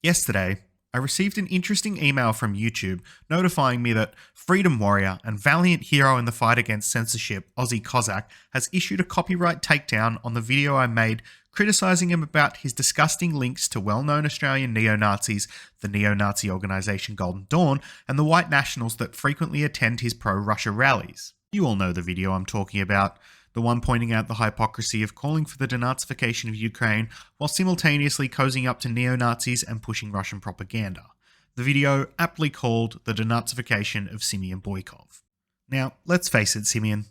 Yesterday, I received an interesting email from YouTube notifying me that freedom warrior and valiant hero in the fight against censorship, Aussie Cossack, has issued a copyright takedown on the video I made criticising him about his disgusting links to well-known Australian neo-Nazis, the neo-Nazi organisation Golden Dawn, and the white nationals that frequently attend his pro-Russia rallies. You all know the video I'm talking about. The one pointing out the hypocrisy of calling for the denazification of Ukraine while simultaneously cozying up to neo-Nazis and pushing Russian propaganda. The video aptly called The Denazification of Simeon Boykov. Now, let's face it, Simeon,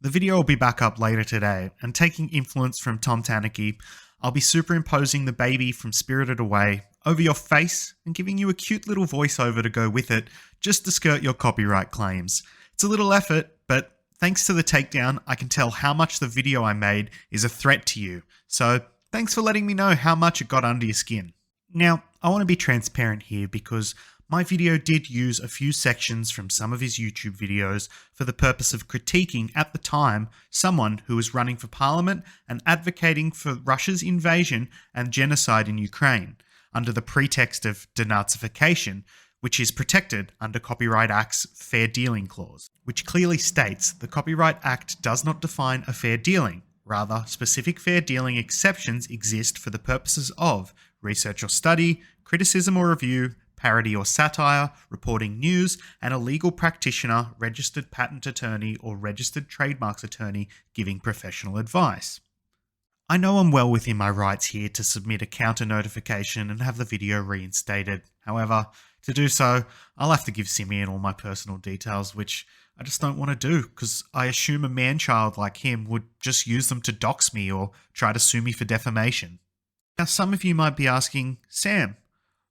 the video will be back up later today, and taking influence from Tom Tanuki, I'll be superimposing the baby from Spirited Away over your face and giving you a cute little voiceover to go with it just to skirt your copyright claims. It's a little effort, but thanks to the takedown, I can tell how much the video I made is a threat to you, so thanks for letting me know how much it got under your skin. Now, I want to be transparent here because my video did use a few sections from some of his YouTube videos for the purpose of critiquing, at the time, someone who was running for parliament and advocating for Russia's invasion and genocide in Ukraine, under the pretext of denazification, which is protected under Copyright Act's Fair Dealing Clause, which clearly states the Copyright Act does not define a fair dealing. Rather, specific fair dealing exceptions exist for the purposes of research or study, criticism or review, parody or satire, reporting news, and a legal practitioner, registered patent attorney, or registered trademarks attorney giving professional advice. I know I'm well within my rights here to submit a counter notification and have the video reinstated. However, to do so, I'll have to give Simeon all my personal details, which I just don't want to do, because I assume a man-child like him would just use them to dox me or try to sue me for defamation. Now, some of you might be asking, Sam,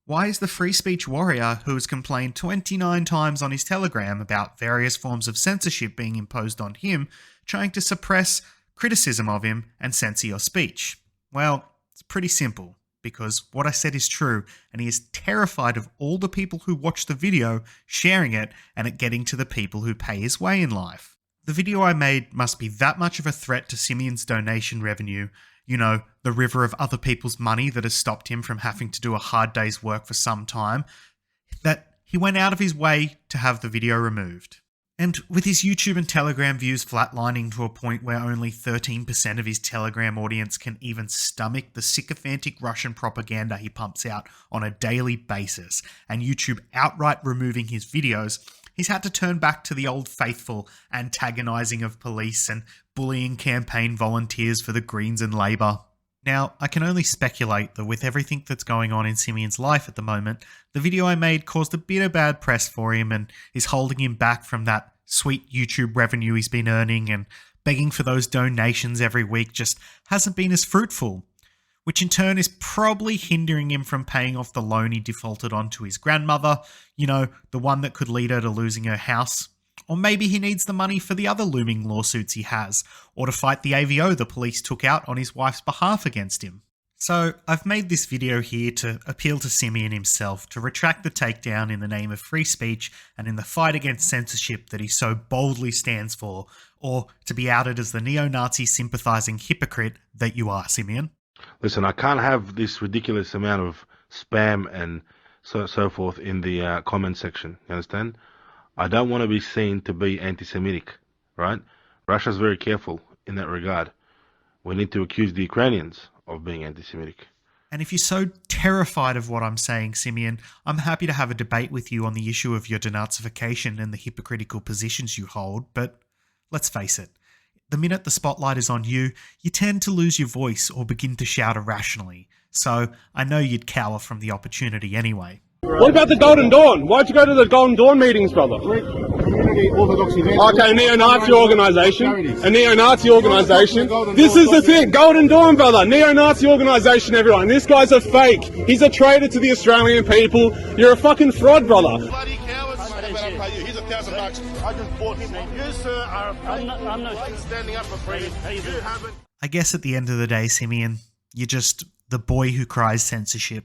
why is the free speech warrior who has complained 29 times on his Telegram about various forms of censorship being imposed on him trying to suppress criticism of him and censor your speech? Well, it's pretty simple, because what I said is true, and he is terrified of all the people who watch the video sharing it and it getting to the people who pay his way in life. The video I made must be that much of a threat to Simeon's donation revenue, you know, the river of other people's money that has stopped him from having to do a hard day's work for some time, that he went out of his way to have the video removed. And with his YouTube and Telegram views flatlining to a point where only 13% of his Telegram audience can even stomach the sycophantic Russian propaganda he pumps out on a daily basis, and YouTube outright removing his videos, he's had to turn back to the old faithful antagonising of police and bullying campaign volunteers for the Greens and Labour. Now, I can only speculate that with everything that's going on in Simeon's life at the moment, the video I made caused a bit of bad press for him and is holding him back from that sweet YouTube revenue he's been earning, and begging for those donations every week just hasn't been as fruitful, which in turn is probably hindering him from paying off the loan he defaulted on to his grandmother, you know, the one that could lead her to losing her house. Or maybe he needs the money for the other looming lawsuits he has, or to fight the AVO the police took out on his wife's behalf against him. So I've made this video here to appeal to Simeon himself to retract the takedown in the name of free speech and in the fight against censorship that he so boldly stands for, or to be outed as the neo-Nazi sympathising hypocrite that you are, Simeon. Listen, I can't have this ridiculous amount of spam and so forth in the comment section, you understand? I don't want to be seen to be anti-Semitic, right? Russia's very careful in that regard. We need to accuse the Ukrainians of being anti-Semitic. And if you're so terrified of what I'm saying, Simeon, I'm happy to have a debate with you on the issue of your denazification and the hypocritical positions you hold, but let's face it, the minute the spotlight is on you, you tend to lose your voice or begin to shout irrationally, so I know you'd cower from the opportunity anyway. What about the Golden Dawn? Why'd you go to the Golden Dawn meetings, brother? Community Orthodox event. Okay, neo-Nazi organisation. A neo-Nazi organisation. This is the thing. Golden Dawn, brother. Neo-Nazi organisation, everyone. This guy's a fake. He's a traitor to the Australian people. You're a fucking fraud, brother. Bloody cowards. I'll pay you. Here's $1,000. I just bought him. You, sir, are a fake. I'm not standing up for freedom. You haven't. I guess at the end of the day, Simeon, you're just the boy who cries censorship.